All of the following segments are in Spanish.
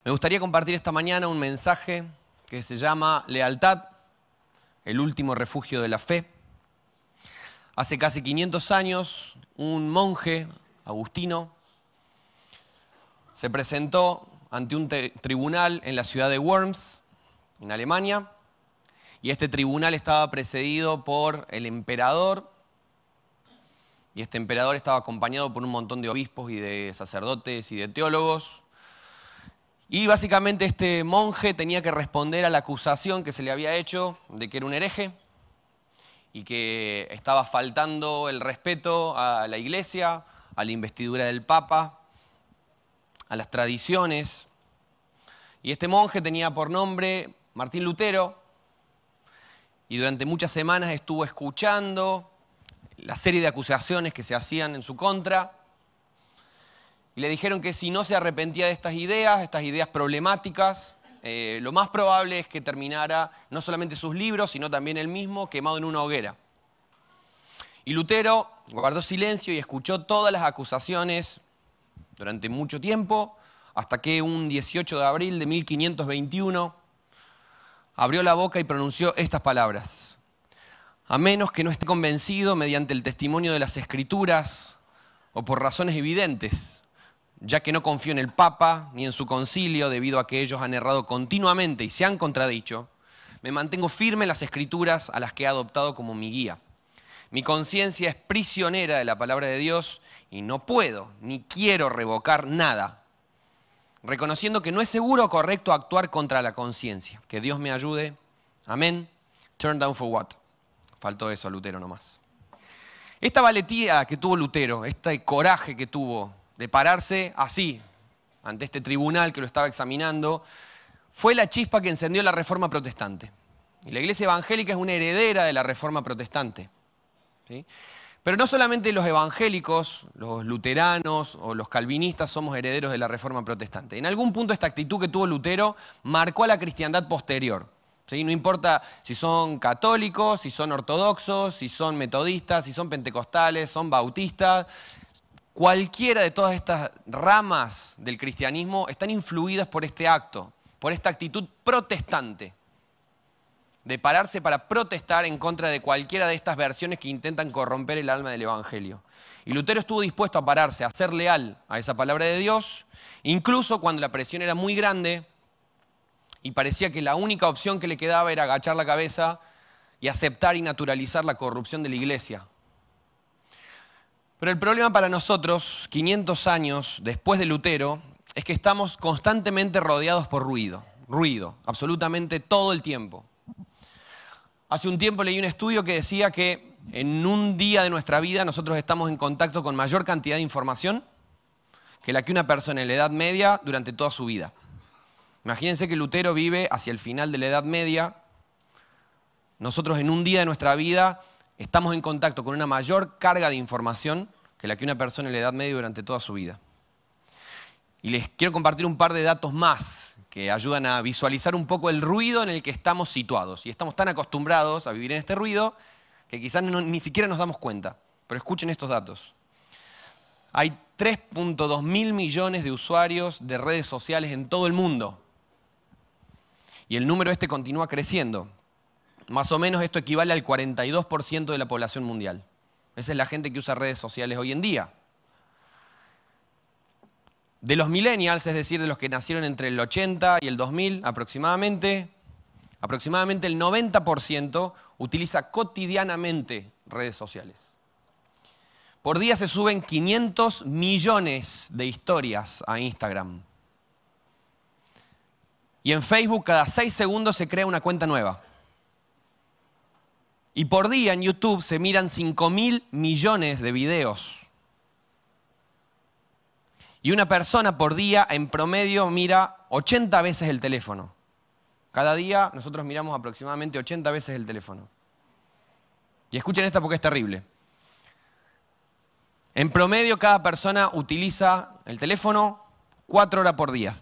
Me gustaría compartir esta mañana un mensaje que se llama Lealtad, el último refugio de la fe. Hace casi 500 años, un monje agustino se presentó ante un tribunal en la ciudad de Worms, en Alemania, y este tribunal estaba precedido por el emperador, y este emperador estaba acompañado por un montón de obispos y de sacerdotes y de teólogos. Y básicamente este monje tenía que responder a la acusación que se le había hecho de que era un hereje y que estaba faltando el respeto a la iglesia, a la investidura del papa, a las tradiciones. Y este monje tenía por nombre Martín Lutero y durante muchas semanas estuvo escuchando la serie de acusaciones que se hacían en su contra. Y le dijeron que si no se arrepentía de estas ideas problemáticas, lo más probable es que terminara no solamente sus libros, sino también él mismo quemado en una hoguera. Y Lutero guardó silencio y escuchó todas las acusaciones durante mucho tiempo, hasta que un 18 de abril de 1521 abrió la boca y pronunció estas palabras: a menos que no esté convencido mediante el testimonio de las Escrituras o por razones evidentes, ya que no confío en el Papa ni en su concilio debido a que ellos han errado continuamente y se han contradicho, me mantengo firme en las Escrituras a las que he adoptado como mi guía. Mi conciencia es prisionera de la palabra de Dios y no puedo ni quiero revocar nada, reconociendo que no es seguro o correcto actuar contra la conciencia. Que Dios me ayude. Amén. Turn down for what? Faltó eso a Lutero nomás. Esta valentía que tuvo Lutero, este coraje que tuvo de pararse así, ante este tribunal que lo estaba examinando, fue la chispa que encendió la Reforma Protestante. Y la Iglesia Evangélica es una heredera de la Reforma Protestante, ¿sí? Pero no solamente los evangélicos, los luteranos o los calvinistas somos herederos de la Reforma Protestante. En algún punto esta actitud que tuvo Lutero marcó a la cristiandad posterior, ¿sí? No importa si son católicos, si son ortodoxos, si son metodistas, si son pentecostales, son bautistas. Cualquiera de todas estas ramas del cristianismo están influidas por este acto, por esta actitud protestante, de pararse para protestar en contra de cualquiera de estas versiones que intentan corromper el alma del Evangelio. Y Lutero estuvo dispuesto a pararse, a ser leal a esa palabra de Dios, incluso cuando la presión era muy grande y parecía que la única opción que le quedaba era agachar la cabeza y aceptar y naturalizar la corrupción de la iglesia. Pero el problema para nosotros, 500 años después de Lutero, es que estamos constantemente rodeados por ruido, absolutamente todo el tiempo. Hace un tiempo leí un estudio que decía que en un día de nuestra vida nosotros estamos en contacto con mayor cantidad de información que la que una persona en la Edad Media durante toda su vida. Imagínense que Lutero vive hacia el final de la Edad Media. Nosotros en un día de nuestra vida estamos en contacto con una mayor carga de información que la que una persona en la Edad Media durante toda su vida. Y les quiero compartir un par de datos más que ayudan a visualizar un poco el ruido en el que estamos situados. Y estamos tan acostumbrados a vivir en este ruido que quizás ni siquiera nos damos cuenta. Pero escuchen estos datos. Hay 3.2 mil millones de usuarios de redes sociales en todo el mundo. Y el número este continúa creciendo. Más o menos esto equivale al 42% de la población mundial. Esa es la gente que usa redes sociales hoy en día. De los millennials, es decir, de los que nacieron entre el 80 y el 2000 aproximadamente el 90% utiliza cotidianamente redes sociales. Por día se suben 500 millones de historias a Instagram. Y en Facebook cada 6 segundos se crea una cuenta nueva. Y por día en YouTube se miran 5.000 millones de videos. Y una persona por día en promedio mira 80 veces el teléfono. Cada día nosotros miramos aproximadamente 80 veces el teléfono. Y escuchen esta porque es terrible. En promedio cada persona utiliza el teléfono 4 horas por día.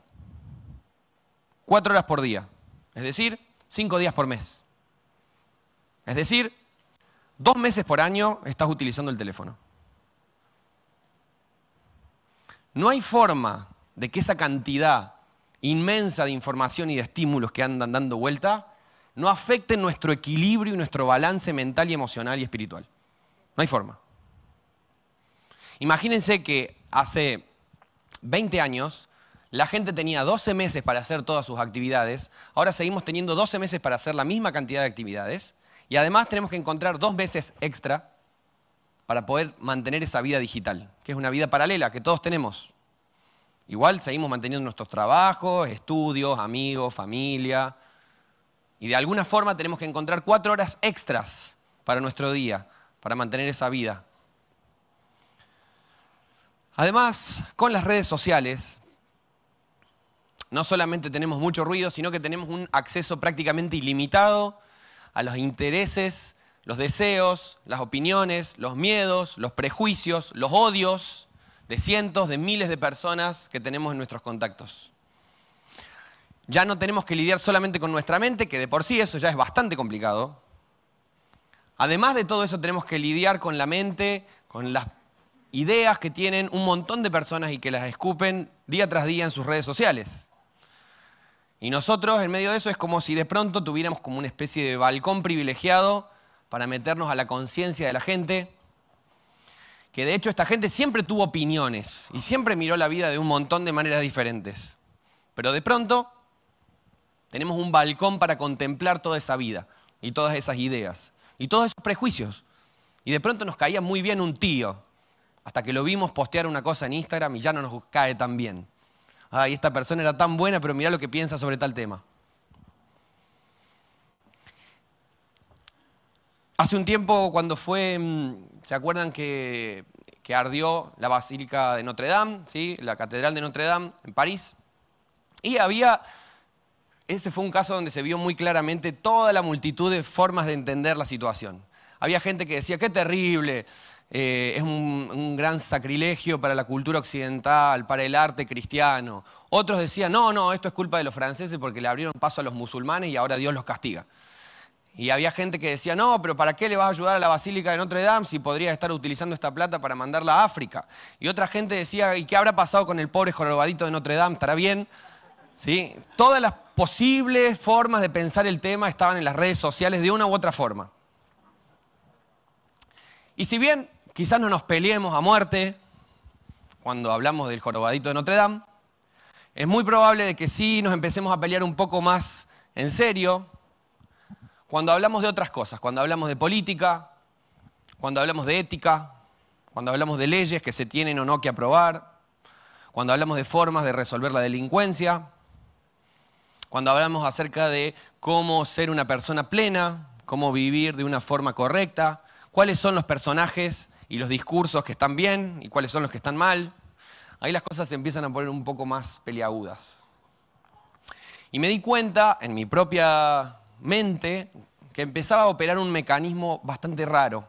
4 horas por día. Es decir, 5 días por mes. Es decir, 2 meses por año estás utilizando el teléfono. No hay forma de que esa cantidad inmensa de información y de estímulos que andan dando vuelta no afecten nuestro equilibrio y nuestro balance mental y emocional y espiritual. No hay forma. Imagínense que hace 20 años la gente tenía 12 meses para hacer todas sus actividades, ahora seguimos teniendo 12 meses para hacer la misma cantidad de actividades y además tenemos que encontrar 2 meses extra para poder mantener esa vida digital, que es una vida paralela que todos tenemos. Igual seguimos manteniendo nuestros trabajos, estudios, amigos, familia. Y de alguna forma tenemos que encontrar 4 horas extras para nuestro día, para mantener esa vida. Además, con las redes sociales, no solamente tenemos mucho ruido, sino que tenemos un acceso prácticamente ilimitado a los intereses, los deseos, las opiniones, los miedos, los prejuicios, los odios de cientos, de miles de personas que tenemos en nuestros contactos. Ya no tenemos que lidiar solamente con nuestra mente, que de por sí eso ya es bastante complicado. Además de todo eso tenemos que lidiar con la mente, con las ideas que tienen un montón de personas y que las escupen día tras día en sus redes sociales. Y nosotros en medio de eso es como si de pronto tuviéramos como una especie de balcón privilegiado para meternos a la conciencia de la gente, que de hecho esta gente siempre tuvo opiniones y siempre miró la vida de un montón de maneras diferentes. Pero de pronto tenemos un balcón para contemplar toda esa vida y todas esas ideas y todos esos prejuicios. Y de pronto nos caía muy bien un tío, hasta que lo vimos postear una cosa en Instagram y ya no nos cae tan bien. Ay, esta persona era tan buena, pero mirá lo que piensa sobre tal tema. Hace un tiempo cuando fue, ¿se acuerdan que ardió la Basílica de Notre Dame, ¿sí? La Catedral de Notre Dame en París? Y ese fue un caso donde se vio muy claramente toda la multitud de formas de entender la situación. Había gente que decía, qué terrible, es un gran sacrilegio para la cultura occidental, para el arte cristiano. Otros decían, no, esto es culpa de los franceses porque le abrieron paso a los musulmanes y ahora Dios los castiga. Y había gente que decía, no, pero ¿para qué le vas a ayudar a la Basílica de Notre Dame si podría estar utilizando esta plata para mandarla a África? Y otra gente decía, ¿y qué habrá pasado con el pobre jorobadito de Notre Dame? ¿Estará bien? ¿Sí? Todas las posibles formas de pensar el tema estaban en las redes sociales de una u otra forma. Y si bien quizás no nos peleemos a muerte cuando hablamos del jorobadito de Notre Dame, es muy probable de que sí nos empecemos a pelear un poco más en serio cuando hablamos de otras cosas, cuando hablamos de política, cuando hablamos de ética, cuando hablamos de leyes que se tienen o no que aprobar, cuando hablamos de formas de resolver la delincuencia, cuando hablamos acerca de cómo ser una persona plena, cómo vivir de una forma correcta, cuáles son los personajes y los discursos que están bien y cuáles son los que están mal. Ahí las cosas se empiezan a poner un poco más peliagudas. Y me di cuenta en mi propia mente que empezaba a operar un mecanismo bastante raro.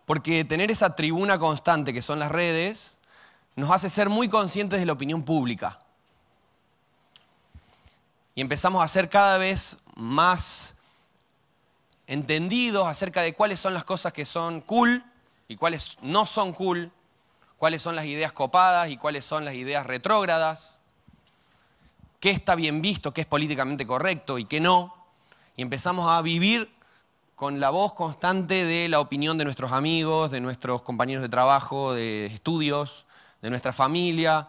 Porque tener esa tribuna constante que son las redes nos hace ser muy conscientes de la opinión pública. Y empezamos a ser cada vez más entendidos acerca de cuáles son las cosas que son cool y cuáles no son cool, cuáles son las ideas copadas y cuáles son las ideas retrógradas, qué está bien visto, qué es políticamente correcto y qué no. Y empezamos a vivir con la voz constante de la opinión de nuestros amigos, de nuestros compañeros de trabajo, de estudios, de nuestra familia.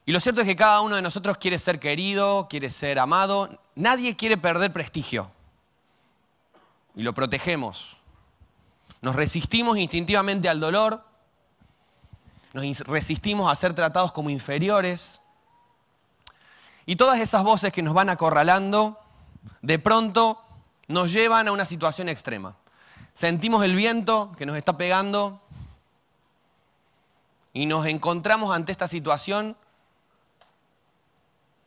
Y lo cierto es que cada uno de nosotros quiere ser querido, quiere ser amado. Nadie quiere perder prestigio. Y lo protegemos. Nos resistimos instintivamente al dolor. Nos resistimos a ser tratados como inferiores. Y todas esas voces que nos van acorralando, de pronto nos llevan a una situación extrema. Sentimos el viento que nos está pegando y nos encontramos ante esta situación,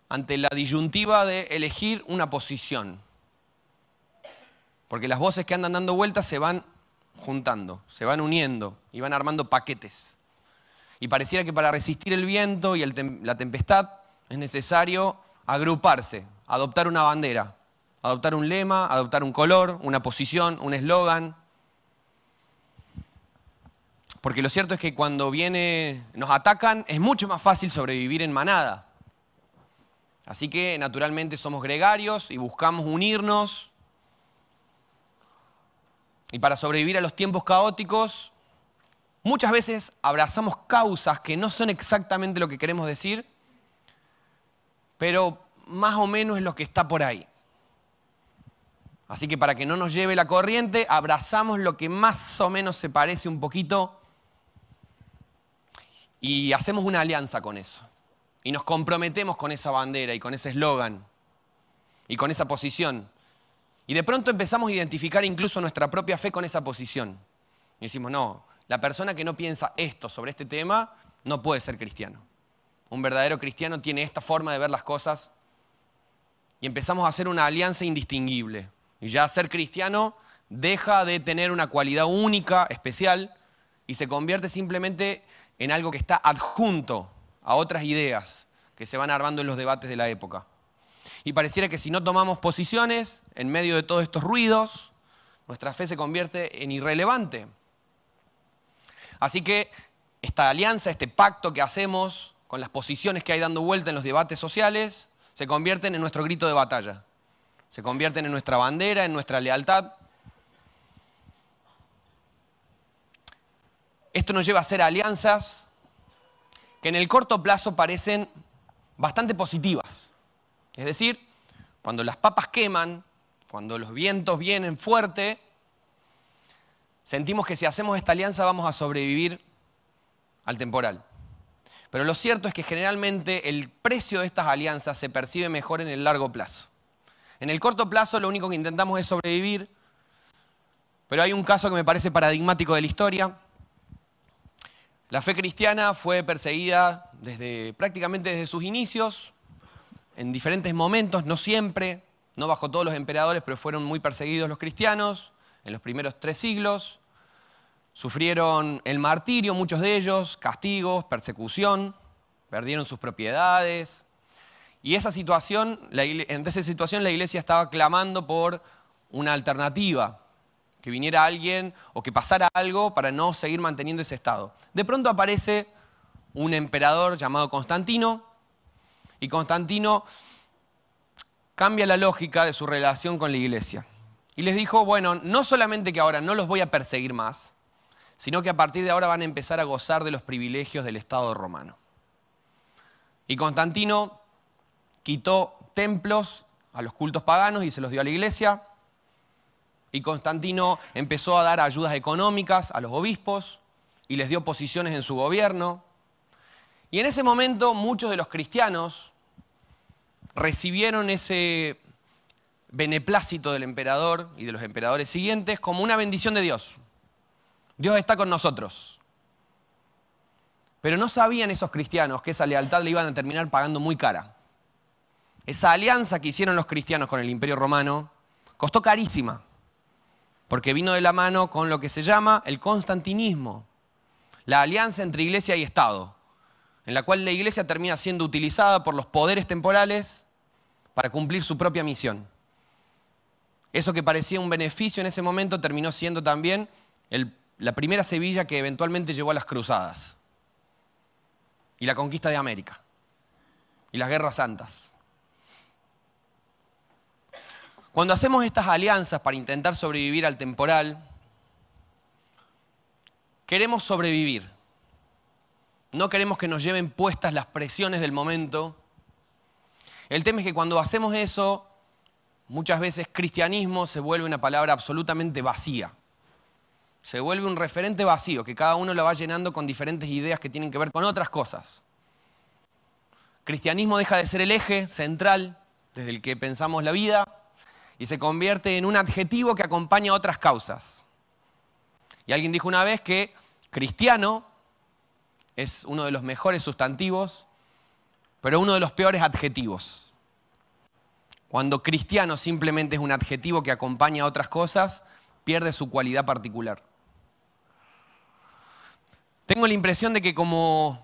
ante la disyuntiva de elegir una posición. Porque las voces que andan dando vueltas se van juntando, se van uniendo y van armando paquetes. Y pareciera que para resistir el viento y la tempestad es necesario agruparse, adoptar una bandera, adoptar un lema, adoptar un color, una posición, un eslogan. Porque lo cierto es que cuando nos atacan, es mucho más fácil sobrevivir en manada. Así que naturalmente somos gregarios y buscamos unirnos. Y para sobrevivir a los tiempos caóticos, muchas veces abrazamos causas que no son exactamente lo que queremos decir, pero más o menos es lo que está por ahí. Así que para que no nos lleve la corriente, abrazamos lo que más o menos se parece un poquito y hacemos una alianza con eso. Y nos comprometemos con esa bandera y con ese eslogan y con esa posición. Y de pronto empezamos a identificar incluso nuestra propia fe con esa posición. Y decimos, no, la persona que no piensa esto sobre este tema no puede ser cristiano. Un verdadero cristiano tiene esta forma de ver las cosas. Y empezamos a hacer una alianza indistinguible. Y ya ser cristiano deja de tener una cualidad única, especial, y se convierte simplemente en algo que está adjunto a otras ideas que se van armando en los debates de la época. Y pareciera que si no tomamos posiciones en medio de todos estos ruidos, nuestra fe se convierte en irrelevante. Así que esta alianza, este pacto que hacemos con las posiciones que hay dando vuelta en los debates sociales, se convierten en nuestro grito de batalla. Se convierten en nuestra bandera, en nuestra lealtad. Esto nos lleva a hacer alianzas que en el corto plazo parecen bastante positivas. Es decir, cuando las papas queman, cuando los vientos vienen fuerte, sentimos que si hacemos esta alianza vamos a sobrevivir al temporal. Pero lo cierto es que generalmente el precio de estas alianzas se percibe mejor en el largo plazo. En el corto plazo lo único que intentamos es sobrevivir, pero hay un caso que me parece paradigmático de la historia. La fe cristiana fue perseguida prácticamente desde sus inicios, en diferentes momentos, no siempre, no bajo todos los emperadores, pero fueron muy perseguidos los cristianos en los primeros 3 siglos. Sufrieron el martirio, muchos de ellos, castigos, persecución, perdieron sus propiedades. Y en esa situación la iglesia estaba clamando por una alternativa, que viniera alguien o que pasara algo para no seguir manteniendo ese estado. De pronto aparece un emperador llamado Constantino, y Constantino cambia la lógica de su relación con la iglesia. Y les dijo, bueno, no solamente que ahora no los voy a perseguir más, sino que a partir de ahora van a empezar a gozar de los privilegios del Estado romano. Y Constantino quitó templos a los cultos paganos y se los dio a la iglesia. Y Constantino empezó a dar ayudas económicas a los obispos y les dio posiciones en su gobierno. Y en ese momento muchos de los cristianos recibieron ese beneplácito del emperador y de los emperadores siguientes como una bendición de Dios. Dios está con nosotros. Pero no sabían esos cristianos que esa lealtad le iban a terminar pagando muy cara. Esa alianza que hicieron los cristianos con el Imperio Romano costó carísima, porque vino de la mano con lo que se llama el constantinismo, la alianza entre iglesia y Estado, en la cual la iglesia termina siendo utilizada por los poderes temporales para cumplir su propia misión. Eso que parecía un beneficio en ese momento terminó siendo también la primera Sevilla que eventualmente llevó a las cruzadas y la conquista de América y las guerras santas. Cuando hacemos estas alianzas para intentar sobrevivir al temporal, queremos sobrevivir. No queremos que nos lleven puestas las presiones del momento. El tema es que cuando hacemos eso, muchas veces cristianismo se vuelve una palabra absolutamente vacía. Se vuelve un referente vacío, que cada uno lo va llenando con diferentes ideas que tienen que ver con otras cosas. Cristianismo deja de ser el eje central desde el que pensamos la vida y se convierte en un adjetivo que acompaña a otras causas. Y alguien dijo una vez que cristiano es uno de los mejores sustantivos, pero uno de los peores adjetivos. Cuando cristiano simplemente es un adjetivo que acompaña a otras cosas, pierde su cualidad particular. Tengo la impresión de que como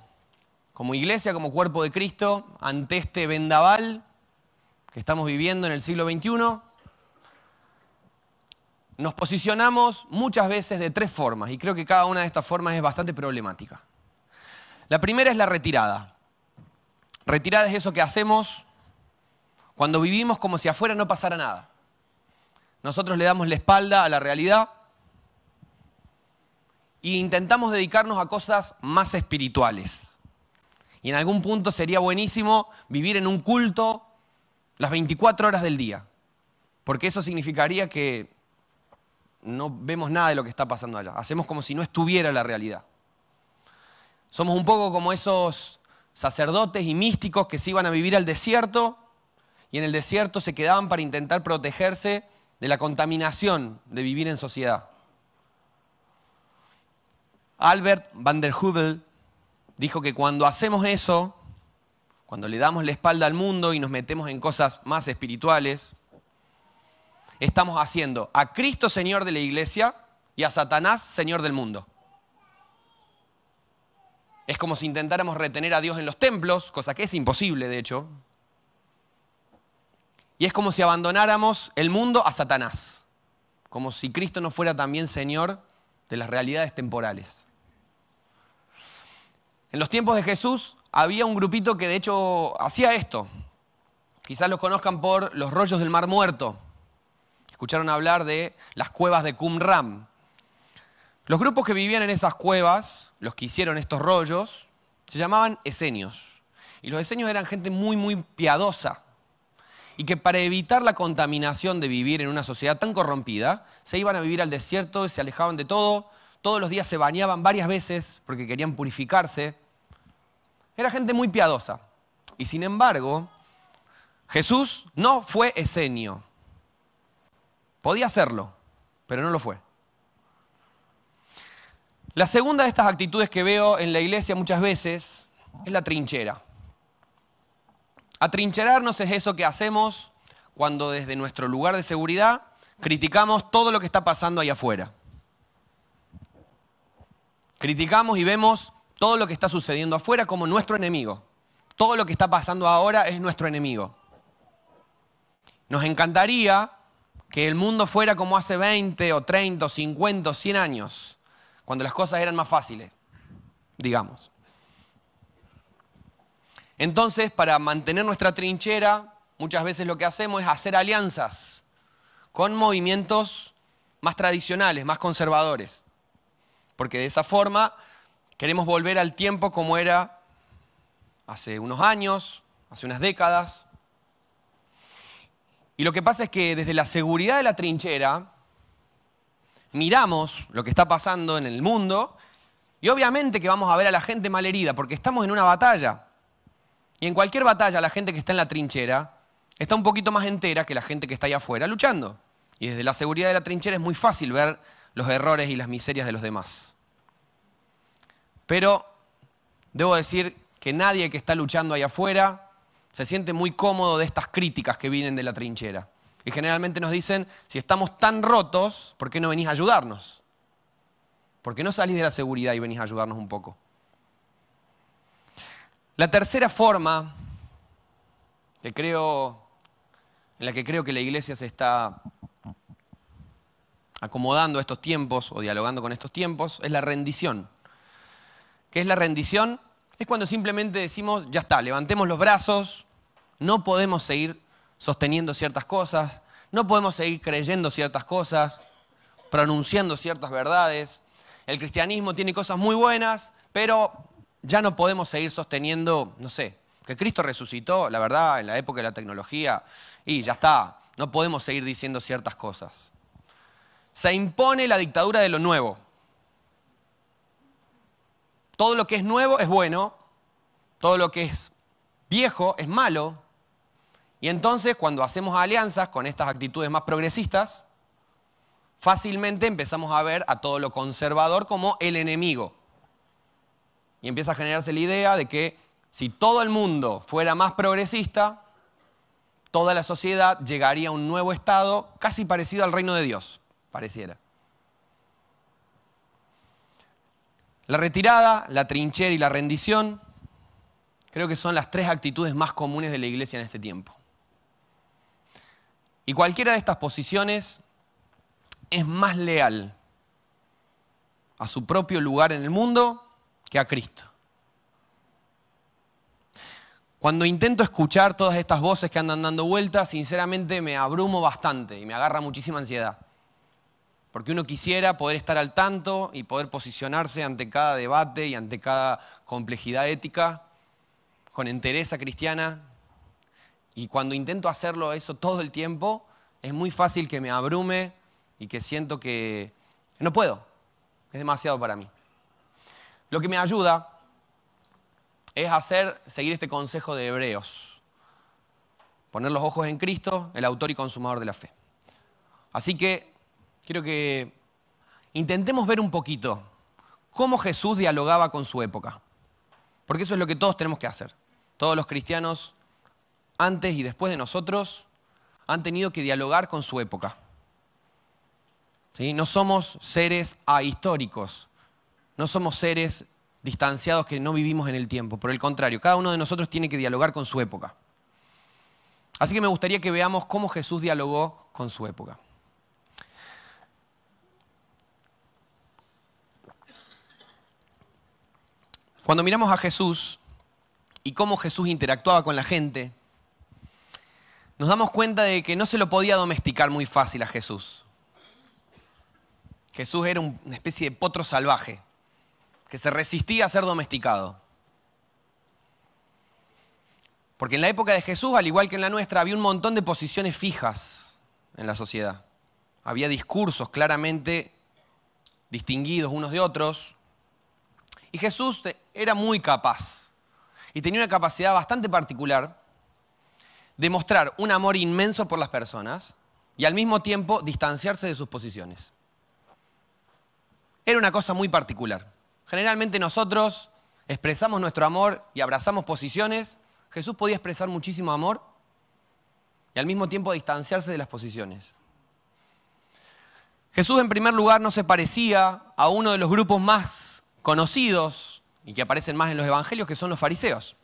iglesia, como cuerpo de Cristo, ante este vendaval que estamos viviendo en el siglo XXI, nos posicionamos muchas veces de tres formas, y creo que cada una de estas formas es bastante problemática. La primera es la retirada. Retirada es eso que hacemos cuando vivimos como si afuera no pasara nada. Nosotros le damos la espalda a la realidad e intentamos dedicarnos a cosas más espirituales. Y en algún punto sería buenísimo vivir en un culto las 24 horas del día, porque eso significaría que no vemos nada de lo que está pasando allá. Hacemos como si no estuviera la realidad. Somos un poco como esos sacerdotes y místicos que se iban a vivir al desierto y en el desierto se quedaban para intentar protegerse de la contaminación de vivir en sociedad. Albert van der Hubel dijo que cuando hacemos eso, cuando le damos la espalda al mundo y nos metemos en cosas más espirituales, estamos haciendo a Cristo Señor de la iglesia y a Satanás Señor del mundo. Es como si intentáramos retener a Dios en los templos, cosa que es imposible, de hecho. Y es como si abandonáramos el mundo a Satanás, como si Cristo no fuera también Señor de las realidades temporales. En los tiempos de Jesús había un grupito que de hecho hacía esto. Quizás los conozcan por los rollos del Mar Muerto. Escucharon hablar de las cuevas de Qumran. Los grupos que vivían en esas cuevas, los que hicieron estos rollos, se llamaban esenios. Y los esenios eran gente muy, muy piadosa. Y que para evitar la contaminación de vivir en una sociedad tan corrompida, se iban a vivir al desierto y se alejaban de todo. Todos los días se bañaban varias veces porque querían purificarse. Era gente muy piadosa. Y sin embargo, Jesús no fue esenio. Podía serlo, pero no lo fue. La segunda de estas actitudes que veo en la iglesia muchas veces es la trinchera. Atrincherarnos es eso que hacemos cuando desde nuestro lugar de seguridad criticamos todo lo que está pasando ahí afuera. Criticamos y vemos todo lo que está sucediendo afuera como nuestro enemigo. Todo lo que está pasando ahora es nuestro enemigo. Nos encantaría que el mundo fuera como hace 20 o 30 o 50 o 100 años, cuando las cosas eran más fáciles, digamos. Entonces, para mantener nuestra trinchera, muchas veces lo que hacemos es hacer alianzas con movimientos más tradicionales, más conservadores. Porque de esa forma queremos volver al tiempo como era hace unos años, hace unas décadas. Y lo que pasa es que desde la seguridad de la trinchera miramos lo que está pasando en el mundo y obviamente que vamos a ver a la gente malherida porque estamos en una batalla. Y en cualquier batalla la gente que está en la trinchera está un poquito más entera que la gente que está allá afuera luchando. Y desde la seguridad de la trinchera es muy fácil ver los errores y las miserias de los demás. Pero debo decir que nadie que está luchando allá afuera se siente muy cómodo de estas críticas que vienen de la trinchera. Y generalmente nos dicen, si estamos tan rotos, ¿por qué no venís a ayudarnos? ¿Por qué no salís de la seguridad y venís a ayudarnos un poco? La tercera forma en la que creo que la iglesia se está acomodando a estos tiempos o dialogando con estos tiempos es la rendición. ¿Qué es la rendición? Es cuando simplemente decimos, ya está, levantemos los brazos, no podemos seguir sosteniendo ciertas cosas, no podemos seguir creyendo ciertas cosas, pronunciando ciertas verdades. El cristianismo tiene cosas muy buenas, pero ya no podemos seguir sosteniendo, no sé, que Cristo resucitó, la verdad, en la época de la tecnología, y ya está, no podemos seguir diciendo ciertas cosas. Se impone la dictadura de lo nuevo. Todo lo que es nuevo es bueno, todo lo que es viejo es malo, y entonces cuando hacemos alianzas con estas actitudes más progresistas, fácilmente empezamos a ver a todo lo conservador como el enemigo. Y empieza a generarse la idea de que si todo el mundo fuera más progresista, toda la sociedad llegaría a un nuevo estado casi parecido al reino de Dios, pareciera. La retirada, la trinchera y la rendición creo que son las tres actitudes más comunes de la iglesia en este tiempo. Y cualquiera de estas posiciones es más leal a su propio lugar en el mundo que a Cristo. Cuando intento escuchar todas estas voces que andan dando vueltas, sinceramente me abrumo bastante y me agarra muchísima ansiedad. Porque uno quisiera poder estar al tanto y poder posicionarse ante cada debate y ante cada complejidad ética con entereza cristiana. Y cuando intento hacerlo eso todo el tiempo, es muy fácil que me abrume y que siento que no puedo, que es demasiado para mí. Lo que me ayuda es seguir este consejo de Hebreos. Poner los ojos en Cristo, el autor y consumador de la fe. Así que quiero que intentemos ver un poquito cómo Jesús dialogaba con su época. Porque eso es lo que todos tenemos que hacer. Todos los cristianos, antes y después de nosotros, han tenido que dialogar con su época. ¿Sí? No somos seres ahistóricos, no somos seres distanciados que no vivimos en el tiempo. Por el contrario, cada uno de nosotros tiene que dialogar con su época. Así que me gustaría que veamos cómo Jesús dialogó con su época. Cuando miramos a Jesús y cómo Jesús interactuaba con la gente, nos damos cuenta de que no se lo podía domesticar muy fácil a Jesús. Jesús era una especie de potro salvaje que se resistía a ser domesticado. Porque en la época de Jesús, al igual que en la nuestra, había un montón de posiciones fijas en la sociedad. Había discursos claramente distinguidos unos de otros. Y Jesús era muy capaz y tenía una capacidad bastante particular de mostrar un amor inmenso por las personas y al mismo tiempo distanciarse de sus posiciones. Era una cosa muy particular. Generalmente nosotros expresamos nuestro amor y abrazamos posiciones. Jesús podía expresar muchísimo amor y al mismo tiempo distanciarse de las posiciones. Jesús, en primer lugar, no se parecía a uno de los grupos más conocidos y que aparecen más en los evangelios, que son los fariseos.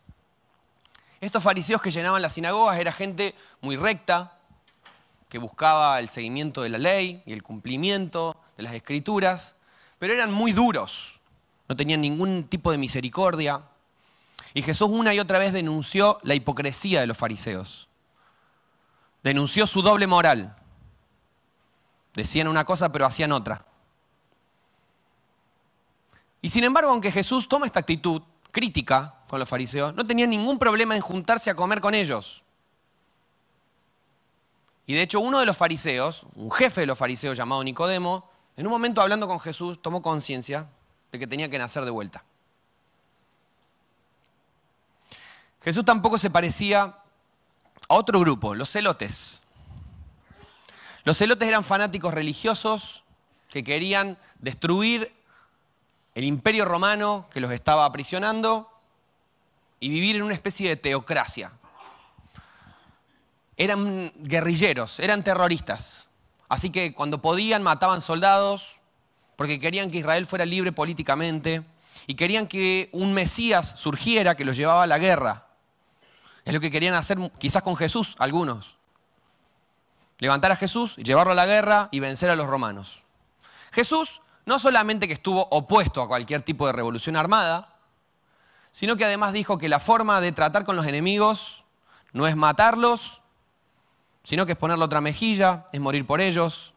Estos fariseos que llenaban las sinagogas era gente muy recta, que buscaba el seguimiento de la ley y el cumplimiento de las escrituras, pero eran muy duros, no tenían ningún tipo de misericordia. Y Jesús una y otra vez denunció la hipocresía de los fariseos. Denunció su doble moral. Decían una cosa pero hacían otra. Y sin embargo, aunque Jesús toma esta actitud crítica con los fariseos, no tenía ningún problema en juntarse a comer con ellos. Y de hecho, uno de los fariseos, un jefe de los fariseos llamado Nicodemo, en un momento hablando con Jesús, tomó conciencia de que tenía que nacer de vuelta. Jesús tampoco se parecía a otro grupo, los celotes. Los celotes eran fanáticos religiosos que querían destruir el imperio romano que los estaba aprisionando y vivir en una especie de teocracia. Eran guerrilleros, eran terroristas. Así que cuando podían mataban soldados porque querían que Israel fuera libre políticamente y querían que un Mesías surgiera que los llevaba a la guerra. Es lo que querían hacer quizás con Jesús, algunos. Levantar a Jesús, llevarlo a la guerra y vencer a los romanos. Jesús no solamente que estuvo opuesto a cualquier tipo de revolución armada, sino que además dijo que la forma de tratar con los enemigos no es matarlos, sino que es ponerle otra mejilla, es morir por ellos.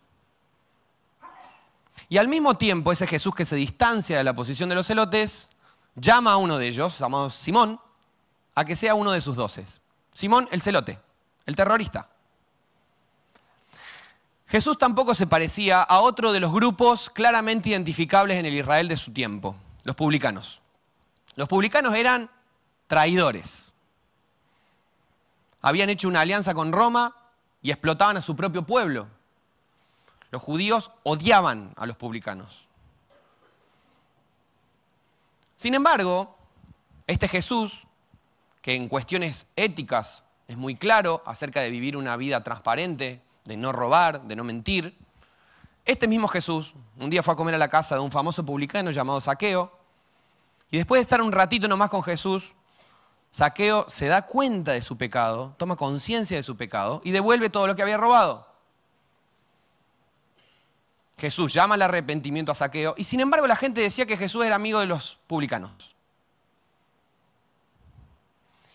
Y al mismo tiempo, ese Jesús que se distancia de la posición de los celotes, llama a uno de ellos, llamado Simón, a que sea uno de sus 12. Simón, el celote, el terrorista. Jesús tampoco se parecía a otro de los grupos claramente identificables en el Israel de su tiempo, los publicanos. Los publicanos eran traidores. Habían hecho una alianza con Roma y explotaban a su propio pueblo. Los judíos odiaban a los publicanos. Sin embargo, este Jesús, que en cuestiones éticas es muy claro acerca de vivir una vida transparente, de no robar, de no mentir, este mismo Jesús un día fue a comer a la casa de un famoso publicano llamado Zaqueo, y después de estar un ratito nomás con Jesús, Zaqueo se da cuenta de su pecado, toma conciencia de su pecado y devuelve todo lo que había robado. Jesús llama al arrepentimiento a Zaqueo y sin embargo la gente decía que Jesús era amigo de los publicanos.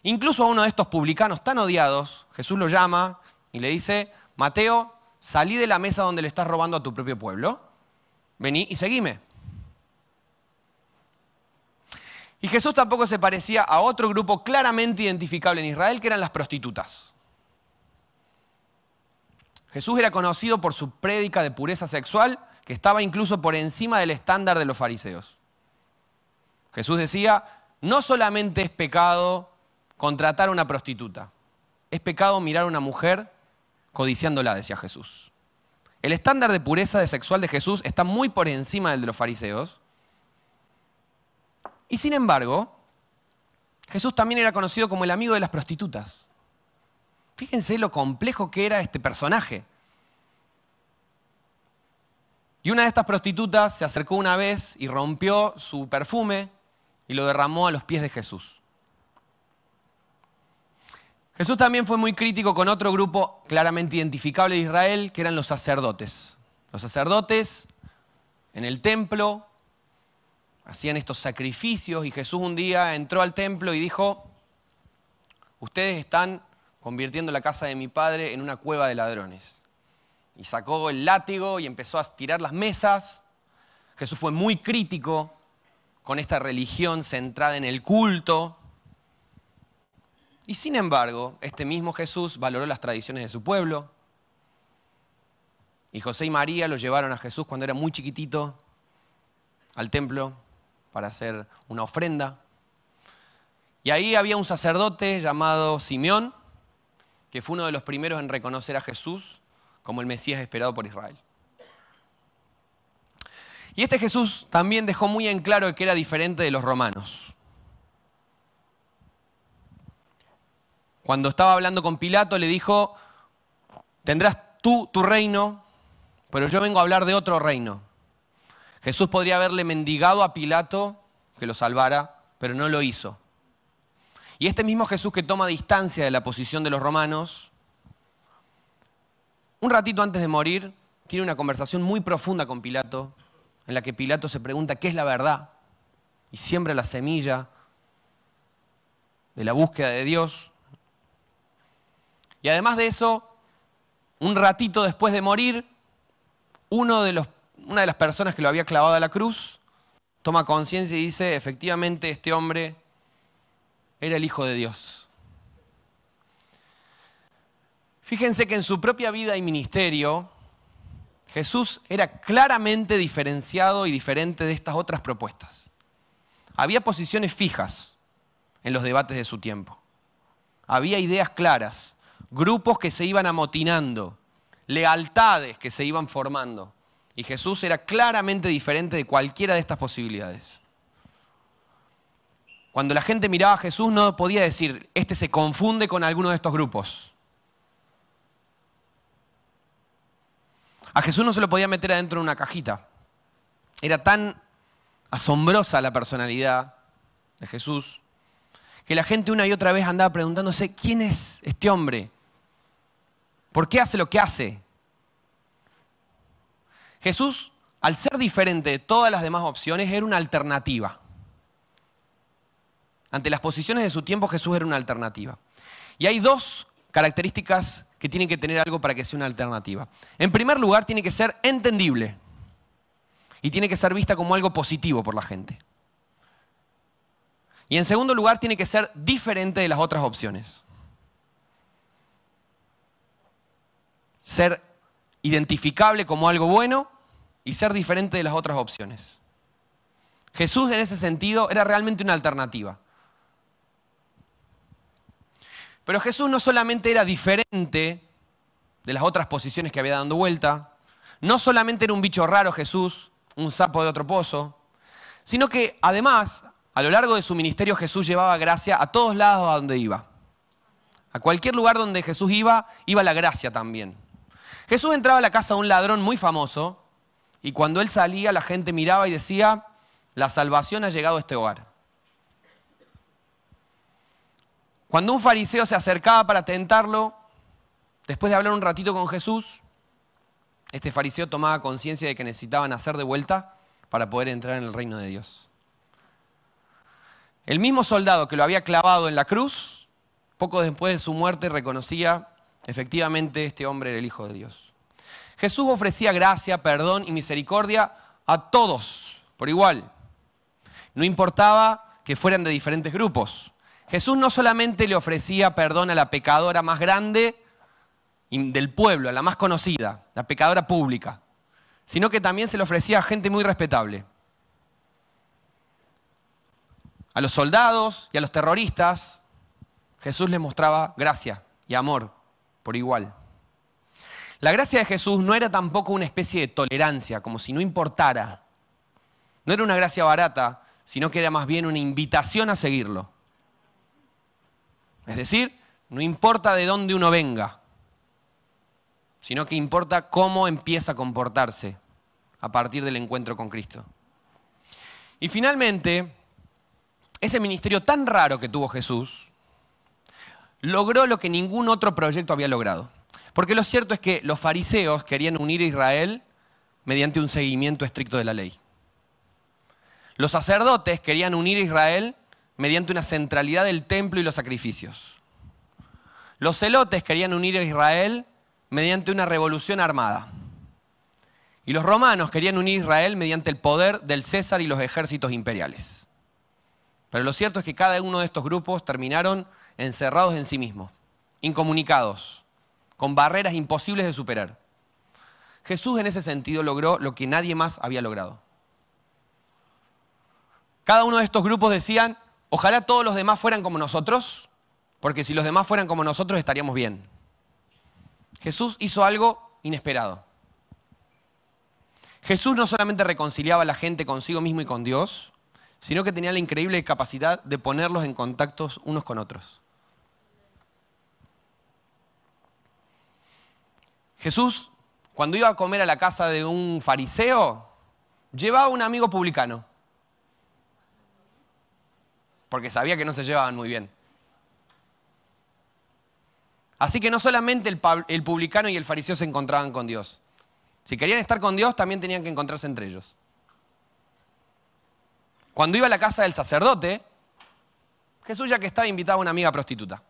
Incluso a uno de estos publicanos tan odiados, Jesús lo llama y le dice: Mateo, salí de la mesa donde le estás robando a tu propio pueblo, vení y seguime. Y Jesús tampoco se parecía a otro grupo claramente identificable en Israel, que eran las prostitutas. Jesús era conocido por su prédica de pureza sexual, que estaba incluso por encima del estándar de los fariseos. Jesús decía: no solamente es pecado contratar a una prostituta, es pecado mirar a una mujer codiciándola, decía Jesús. El estándar de pureza sexual de Jesús está muy por encima del de los fariseos. Y sin embargo, Jesús también era conocido como el amigo de las prostitutas. Fíjense lo complejo que era este personaje. Y una de estas prostitutas se acercó una vez y rompió su perfume y lo derramó a los pies de Jesús. Jesús también fue muy crítico con otro grupo claramente identificable de Israel, que eran los sacerdotes. Los sacerdotes en el templo hacían estos sacrificios y Jesús un día entró al templo y dijo: ustedes están convirtiendo la casa de mi padre en una cueva de ladrones. Y sacó el látigo y empezó a tirar las mesas. Jesús fue muy crítico con esta religión centrada en el culto. Y sin embargo, este mismo Jesús valoró las tradiciones de su pueblo. Y José y María lo llevaron a Jesús cuando era muy chiquitito al templo para hacer una ofrenda. Y ahí había un sacerdote llamado Simeón, que fue uno de los primeros en reconocer a Jesús como el Mesías esperado por Israel. Y este Jesús también dejó muy en claro que era diferente de los romanos. Cuando estaba hablando con Pilato le dijo: tendrás tú tu reino, pero yo vengo a hablar de otro reino. Jesús podría haberle mendigado a Pilato que lo salvara, pero no lo hizo. Y este mismo Jesús que toma distancia de la posición de los romanos, un ratito antes de morir, tiene una conversación muy profunda con Pilato, en la que Pilato se pregunta qué es la verdad, y siembra la semilla de la búsqueda de Dios. Y además de eso, un ratito después de morir, una de las personas que lo había clavado a la cruz toma conciencia y dice: efectivamente este hombre era el Hijo de Dios. Fíjense que en su propia vida y ministerio, Jesús era claramente diferenciado y diferente de estas otras propuestas. Había posiciones fijas en los debates de su tiempo. Había ideas claras, grupos que se iban amotinando, lealtades que se iban formando. Y Jesús era claramente diferente de cualquiera de estas posibilidades. Cuando la gente miraba a Jesús no podía decir: este se confunde con alguno de estos grupos. A Jesús no se lo podía meter adentro de una cajita. Era tan asombrosa la personalidad de Jesús que la gente una y otra vez andaba preguntándose: ¿quién es este hombre? ¿Por qué hace lo que hace? Jesús, al ser diferente de todas las demás opciones, era una alternativa. Ante las posiciones de su tiempo, Jesús era una alternativa. Y hay dos características que tienen que tener algo para que sea una alternativa. En primer lugar, tiene que ser entendible y tiene que ser vista como algo positivo por la gente. Y en segundo lugar, tiene que ser diferente de las otras opciones. Ser identificable como algo bueno y ser diferente de las otras opciones. Jesús en ese sentido era realmente una alternativa. Pero Jesús no solamente era diferente de las otras posiciones que había dando vuelta, no solamente era un bicho raro Jesús, un sapo de otro pozo, sino que además, a lo largo de su ministerio, Jesús llevaba gracia a todos lados a donde iba. A cualquier lugar donde Jesús iba la gracia también. Jesús entraba a la casa de un ladrón muy famoso y cuando él salía la gente miraba y decía: la salvación ha llegado a este hogar. Cuando un fariseo se acercaba para tentarlo, después de hablar un ratito con Jesús, Este fariseo tomaba conciencia de que necesitaba nacer de vuelta para poder entrar en el reino de Dios. El mismo soldado que lo había clavado en la cruz, poco después de su muerte reconocía efectivamente este hombre era el Hijo de Dios. Jesús ofrecía gracia, perdón y misericordia a todos por igual. No importaba que fueran de diferentes grupos. Jesús no solamente le ofrecía perdón a la pecadora más grande del pueblo, a la más conocida, la pecadora pública, sino que también se le ofrecía a gente muy respetable. A los soldados y a los terroristas, Jesús les mostraba gracia y amor por igual. La gracia de Jesús no era tampoco una especie de tolerancia, como si no importara. No era una gracia barata, sino que era más bien una invitación a seguirlo. Es decir, no importa de dónde uno venga, sino que importa cómo empieza a comportarse a partir del encuentro con Cristo. Y finalmente, ese ministerio tan raro que tuvo Jesús logró lo que ningún otro proyecto había logrado. Porque lo cierto es que los fariseos querían unir a Israel mediante un seguimiento estricto de la ley. Los sacerdotes querían unir a Israel mediante una centralidad del templo y los sacrificios. Los celotes querían unir a Israel mediante una revolución armada. Y los romanos querían unir a Israel mediante el poder del César y los ejércitos imperiales. Pero lo cierto es que cada uno de estos grupos terminaron encerrados en sí mismos, incomunicados, con barreras imposibles de superar. Jesús en ese sentido logró lo que nadie más había logrado. Cada uno de estos grupos decían, ojalá todos los demás fueran como nosotros, porque si los demás fueran como nosotros estaríamos bien. Jesús hizo algo inesperado. Jesús no solamente reconciliaba a la gente consigo mismo y con Dios, sino que tenía la increíble capacidad de ponerlos en contactos unos con otros. Jesús, cuando iba a comer a la casa de un fariseo, llevaba a un amigo publicano, porque sabía que no se llevaban muy bien. Así que no solamente el publicano y el fariseo se encontraban con Dios. Si querían estar con Dios, también tenían que encontrarse entre ellos. Cuando iba a la casa del sacerdote, Jesús ya que estaba invitaba a una amiga prostituta.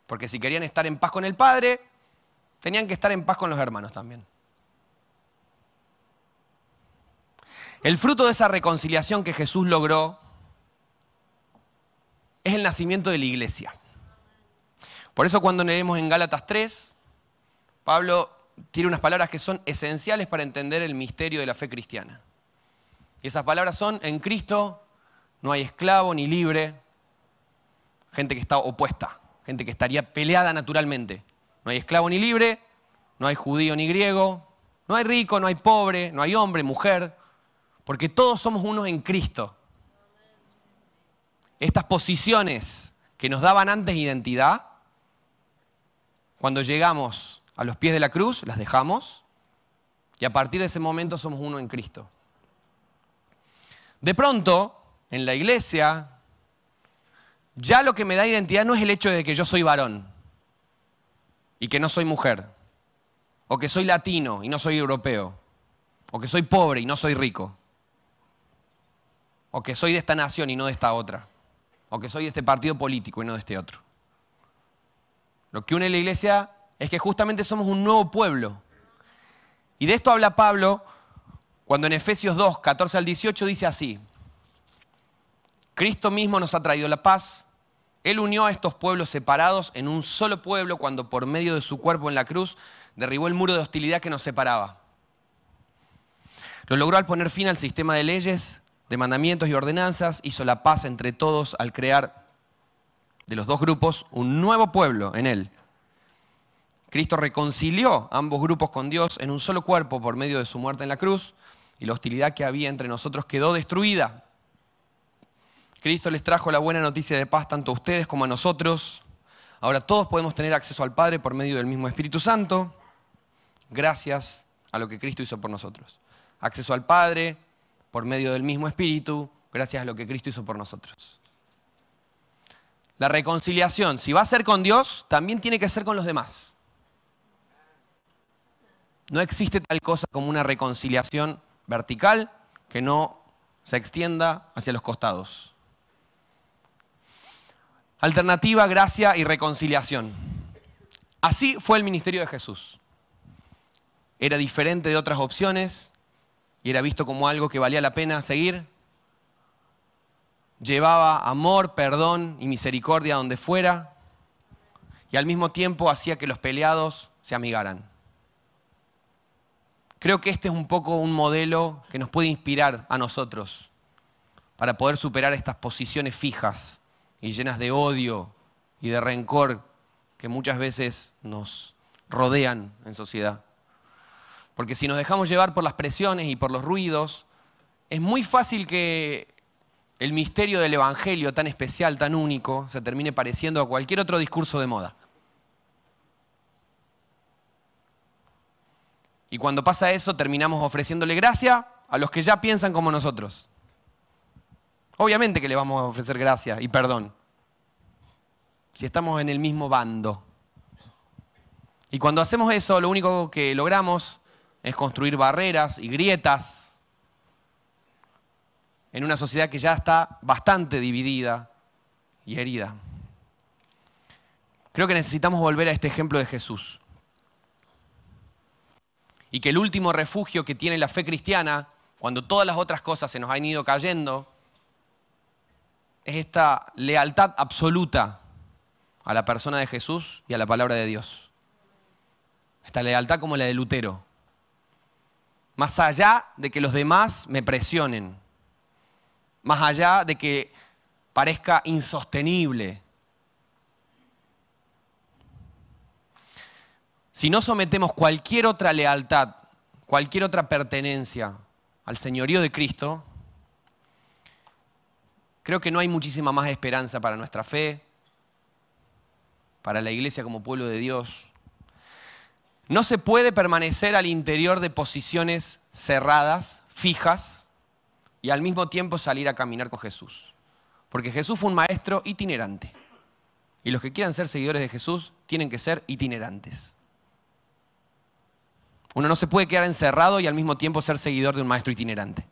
Porque si querían estar en paz con el Padre, tenían que estar en paz con los hermanos también. El fruto de esa reconciliación que Jesús logró es el nacimiento de la iglesia. Por eso cuando leemos en Gálatas 3, Pablo tiene unas palabras que son esenciales para entender el misterio de la fe cristiana. Y esas palabras son, en Cristo no hay esclavo ni libre, gente que está opuesta, gente que estaría peleada naturalmente. No hay esclavo ni libre, no hay judío ni griego, no hay rico, no hay pobre, no hay hombre, mujer, porque todos somos unos en Cristo. Estas posiciones que nos daban antes identidad, cuando llegamos a los pies de la cruz, las dejamos y a partir de ese momento somos uno en Cristo. De pronto, en la iglesia, ya lo que me da identidad no es el hecho de que yo soy varón y que no soy mujer, o que soy latino y no soy europeo, o que soy pobre y no soy rico, o que soy de esta nación y no de esta otra, o que soy de este partido político y no de este otro. Lo que une la iglesia es que justamente somos un nuevo pueblo. Y de esto habla Pablo cuando en Efesios 2, 14 al 18 dice así: Cristo mismo nos ha traído la paz. Él unió a estos pueblos separados en un solo pueblo cuando por medio de su cuerpo en la cruz derribó el muro de hostilidad que nos separaba. Lo logró al poner fin al sistema de leyes, de mandamientos y ordenanzas, hizo la paz entre todos al crear de los dos grupos un nuevo pueblo en él. Cristo reconcilió a ambos grupos con Dios en un solo cuerpo por medio de su muerte en la cruz y la hostilidad que había entre nosotros quedó destruida. Cristo les trajo la buena noticia de paz tanto a ustedes como a nosotros. Ahora todos podemos tener acceso al Padre por medio del mismo Espíritu Santo, gracias a lo que Cristo hizo por nosotros. Acceso al Padre por medio del mismo Espíritu, gracias a lo que Cristo hizo por nosotros. La reconciliación, si va a ser con Dios, también tiene que ser con los demás. No existe tal cosa como una reconciliación vertical que no se extienda hacia los costados. Alternativa, gracia y reconciliación. Así fue el ministerio de Jesús. Era diferente de otras opciones y era visto como algo que valía la pena seguir. Llevaba amor, perdón y misericordia a donde fuera y al mismo tiempo hacía que los peleados se amigaran. Creo que este es un poco un modelo que nos puede inspirar a nosotros para poder superar estas posiciones fijas y llenas de odio y de rencor que muchas veces nos rodean en sociedad. Porque si nos dejamos llevar por las presiones y por los ruidos, es muy fácil que el misterio del Evangelio tan especial, tan único, se termine pareciendo a cualquier otro discurso de moda. Y cuando pasa eso, terminamos ofreciéndole gracia a los que ya piensan como nosotros. Obviamente que le vamos a ofrecer gracia y perdón, si estamos en el mismo bando. Y cuando hacemos eso, lo único que logramos es construir barreras y grietas en una sociedad que ya está bastante dividida y herida. Creo que necesitamos volver a este ejemplo de Jesús. Y que el último refugio que tiene la fe cristiana, cuando todas las otras cosas se nos han ido cayendo, es esta lealtad absoluta a la persona de Jesús y a la palabra de Dios. Esta lealtad como la de Lutero. Más allá de que los demás me presionen, más allá de que parezca insostenible. Si no sometemos cualquier otra lealtad, cualquier otra pertenencia al señorío de Cristo, creo que no hay muchísima más esperanza para nuestra fe, para la iglesia como pueblo de Dios. No se puede permanecer al interior de posiciones cerradas, fijas, y al mismo tiempo salir a caminar con Jesús. Porque Jesús fue un maestro itinerante. Y los que quieran ser seguidores de Jesús tienen que ser itinerantes. Uno no se puede quedar encerrado y al mismo tiempo ser seguidor de un maestro itinerante.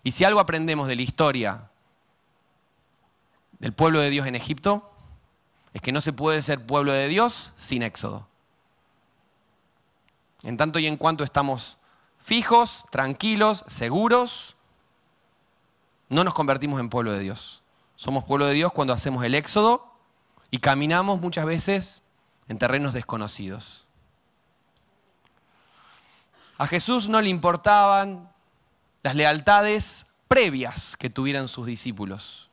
Y si algo aprendemos de la historia del pueblo de Dios en Egipto, es que no se puede ser pueblo de Dios sin éxodo. En tanto y en cuanto estamos fijos, tranquilos, seguros, no nos convertimos en pueblo de Dios. Somos pueblo de Dios cuando hacemos el éxodo y caminamos muchas veces en terrenos desconocidos. A Jesús no le importaban las lealtades previas que tuvieran sus discípulos.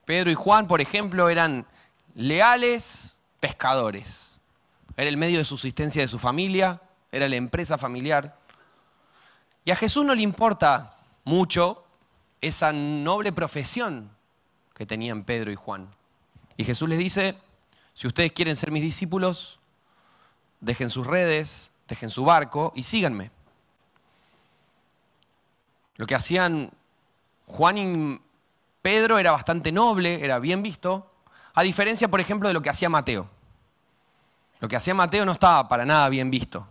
Pedro y Juan, por ejemplo, eran leales pescadores. Era el medio de subsistencia de su familia, era la empresa familiar. Y a Jesús no le importa mucho esa noble profesión que tenían Pedro y Juan. Y Jesús les dice, si ustedes quieren ser mis discípulos, dejen sus redes, dejen su barco y síganme. Lo que hacían Juan y Pedro era bastante noble, era bien visto, a diferencia, por ejemplo, de lo que hacía Mateo. Lo que hacía Mateo no estaba para nada bien visto.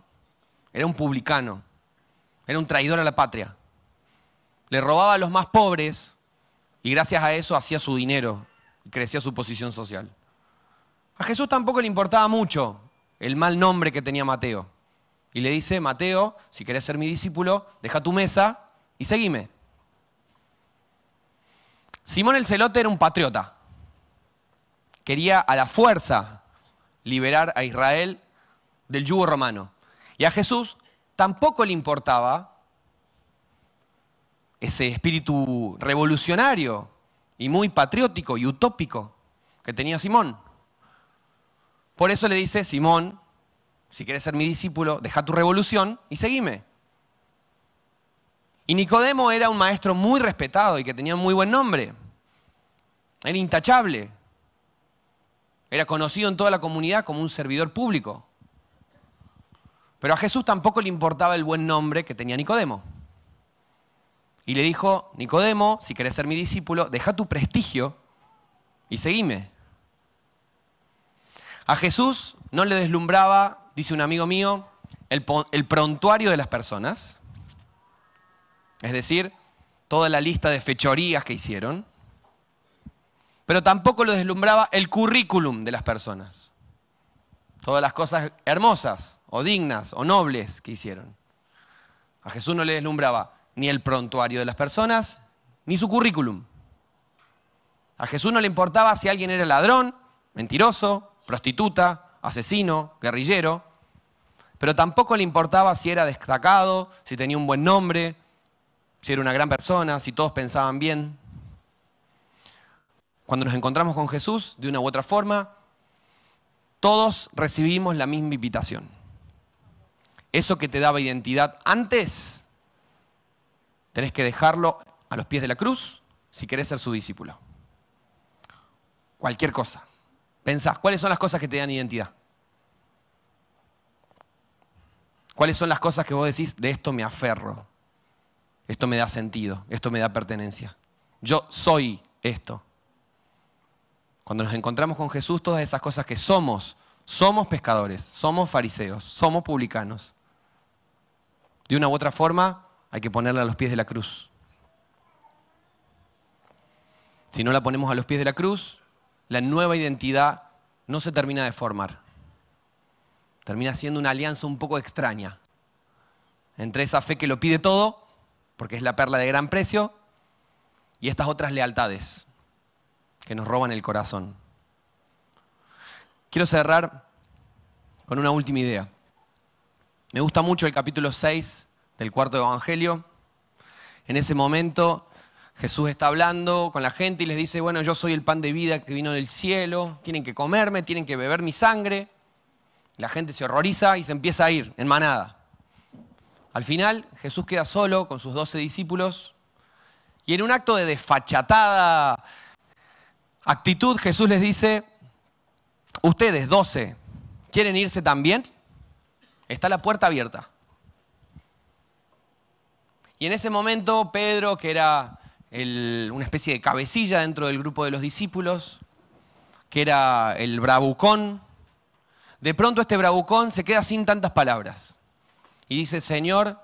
Era un publicano, era un traidor a la patria. Le robaba a los más pobres y gracias a eso hacía su dinero y crecía su posición social. A Jesús tampoco le importaba mucho el mal nombre que tenía Mateo. Y le dice, Mateo, si querés ser mi discípulo, deja tu mesa y seguime. Simón el Celote era un patriota. Quería a la fuerza liberar a Israel del yugo romano. Y a Jesús tampoco le importaba ese espíritu revolucionario y muy patriótico y utópico que tenía Simón. Por eso le dice, Simón, si quieres ser mi discípulo, deja tu revolución y seguime. Y Nicodemo era un maestro muy respetado y que tenía muy buen nombre. Era intachable. Era conocido en toda la comunidad como un servidor público. Pero a Jesús tampoco le importaba el buen nombre que tenía Nicodemo. Y le dijo, Nicodemo, si querés ser mi discípulo, deja tu prestigio y seguime. A Jesús no le deslumbraba, dice un amigo mío, el prontuario de las personas, es decir, toda la lista de fechorías que hicieron, pero tampoco lo deslumbraba el currículum de las personas, todas las cosas hermosas o dignas o nobles que hicieron. A Jesús no le deslumbraba ni el prontuario de las personas, ni su currículum. A Jesús no le importaba si alguien era ladrón, mentiroso, prostituta, asesino, guerrillero, pero tampoco le importaba si era destacado, si tenía un buen nombre, si era una gran persona, si todos pensaban bien. Cuando nos encontramos con Jesús, de una u otra forma, todos recibimos la misma invitación. Eso que te daba identidad antes, tenés que dejarlo a los pies de la cruz si querés ser su discípulo. Cualquier cosa. Pensá, ¿cuáles son las cosas que te dan identidad? ¿Cuáles son las cosas que vos decís, de esto me aferro? Esto me da sentido, esto me da pertenencia. Yo soy esto. Cuando nos encontramos con Jesús, todas esas cosas que somos pescadores, somos fariseos, somos publicanos. De una u otra forma, hay que ponerla a los pies de la cruz. Si no la ponemos a los pies de la cruz, la nueva identidad no se termina de formar. Termina siendo una alianza un poco extraña entre esa fe que lo pide todo, porque es la perla de gran precio, y estas otras lealtades que nos roban el corazón. Quiero cerrar con una última idea. Me gusta mucho el capítulo 6 del cuarto evangelio. En ese momento Jesús está hablando con la gente y les dice, bueno, yo soy el pan de vida que vino del cielo, tienen que comerme, tienen que beber mi sangre. La gente se horroriza y se empieza a ir en manada. Al final Jesús queda solo con sus 12 discípulos y en un acto de desfachatada actitud Jesús les dice, ustedes 12, ¿quieren irse también? Está la puerta abierta. Y en ese momento Pedro, que era una especie de cabecilla dentro del grupo de los discípulos, que era el bravucón, de pronto este bravucón se queda sin tantas palabras. Y dice, Señor,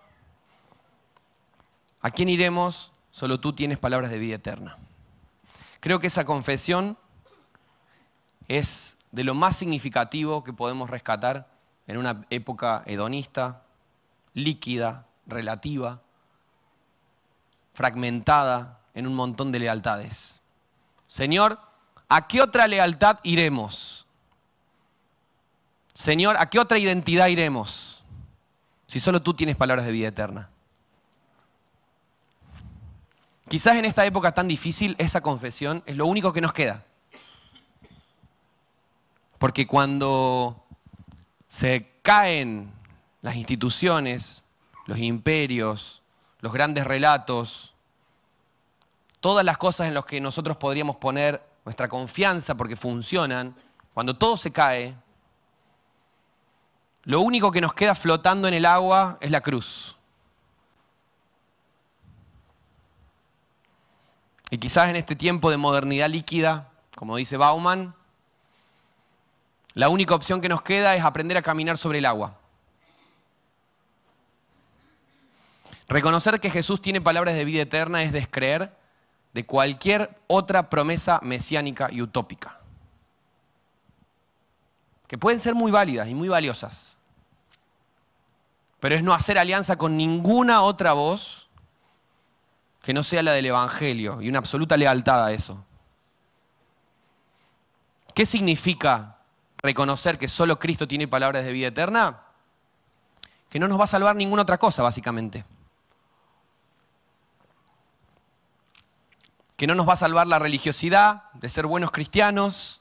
¿a quién iremos? Solo tú tienes palabras de vida eterna. Creo que esa confesión es de lo más significativo que podemos rescatar en una época hedonista, líquida, relativa, fragmentada en un montón de lealtades. Señor, ¿a qué otra lealtad iremos? Señor, ¿a qué otra identidad iremos? Si solo tú tienes palabras de vida eterna. Quizás en esta época tan difícil, esa confesión es lo único que nos queda. Porque cuando se caen las instituciones, los imperios, los grandes relatos, todas las cosas en las que nosotros podríamos poner nuestra confianza porque funcionan, cuando todo se cae, lo único que nos queda flotando en el agua es la cruz. Y quizás en este tiempo de modernidad líquida, como dice Bauman, la única opción que nos queda es aprender a caminar sobre el agua. Reconocer que Jesús tiene palabras de vida eterna es descreer de cualquier otra promesa mesiánica y utópica, que pueden ser muy válidas y muy valiosas, pero es no hacer alianza con ninguna otra voz que no sea la del Evangelio y una absoluta lealtad a eso. ¿Qué significa reconocer que solo Cristo tiene palabras de vida eterna? Que no nos va a salvar ninguna otra cosa, básicamente. Que no nos va a salvar la religiosidad de ser buenos cristianos,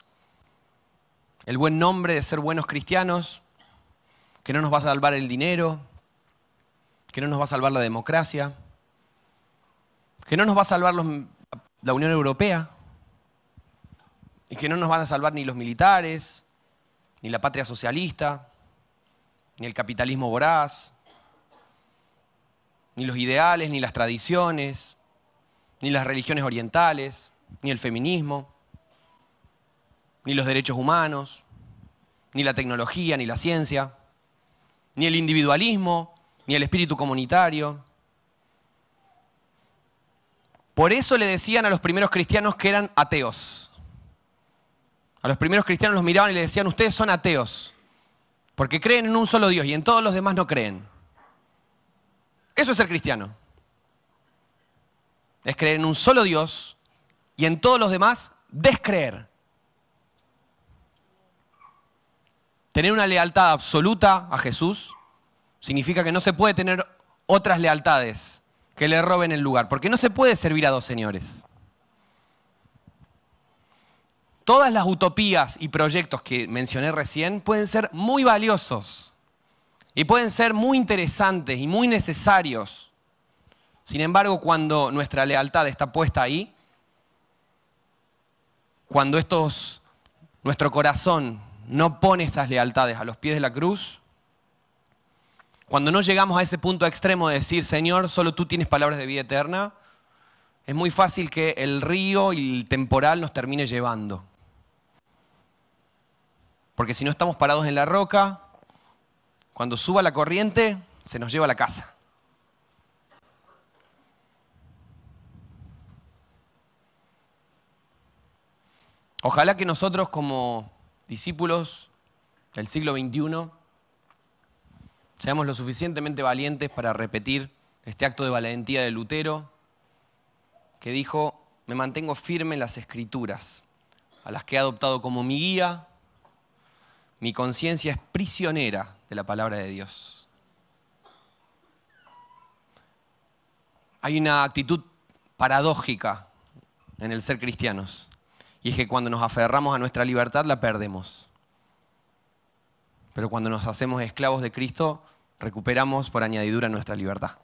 el buen nombre de ser buenos cristianos, que no nos va a salvar el dinero, que no nos va a salvar la democracia, que no nos va a salvar la Unión Europea, y que no nos van a salvar ni los militares, ni la patria socialista, ni el capitalismo voraz, ni los ideales, ni las tradiciones, ni las religiones orientales, ni el feminismo, ni los derechos humanos. ni la tecnología, ni la ciencia, ni el individualismo, ni el espíritu comunitario. Por eso le decían a los primeros cristianos que eran ateos. A los primeros cristianos los miraban y les decían, ustedes son ateos, porque creen en un solo Dios y en todos los demás no creen. Eso es ser cristiano. Es creer en un solo Dios y en todos los demás descreer. Tener una lealtad absoluta a Jesús significa que no se puede tener otras lealtades que le roben el lugar, porque no se puede servir a dos señores. Todas las utopías y proyectos que mencioné recién pueden ser muy valiosos y pueden ser muy interesantes y muy necesarios. Sin embargo, cuando nuestra lealtad está puesta ahí, cuando nuestro corazón no pone esas lealtades a los pies de la cruz, cuando no llegamos a ese punto extremo de decir, Señor, solo tú tienes palabras de vida eterna, es muy fácil que el río y el temporal nos termine llevando. Porque si no estamos parados en la roca, cuando suba la corriente, se nos lleva a la casa. Ojalá que nosotros como discípulos del siglo XXI seamos lo suficientemente valientes para repetir este acto de valentía de Lutero, que dijo, me mantengo firme en las Escrituras, a las que he adoptado como mi guía. Mi conciencia es prisionera de la palabra de Dios. Hay una actitud paradójica en el ser cristianos, y es que cuando nos aferramos a nuestra libertad la perdemos. Pero cuando nos hacemos esclavos de Cristo, recuperamos por añadidura nuestra libertad.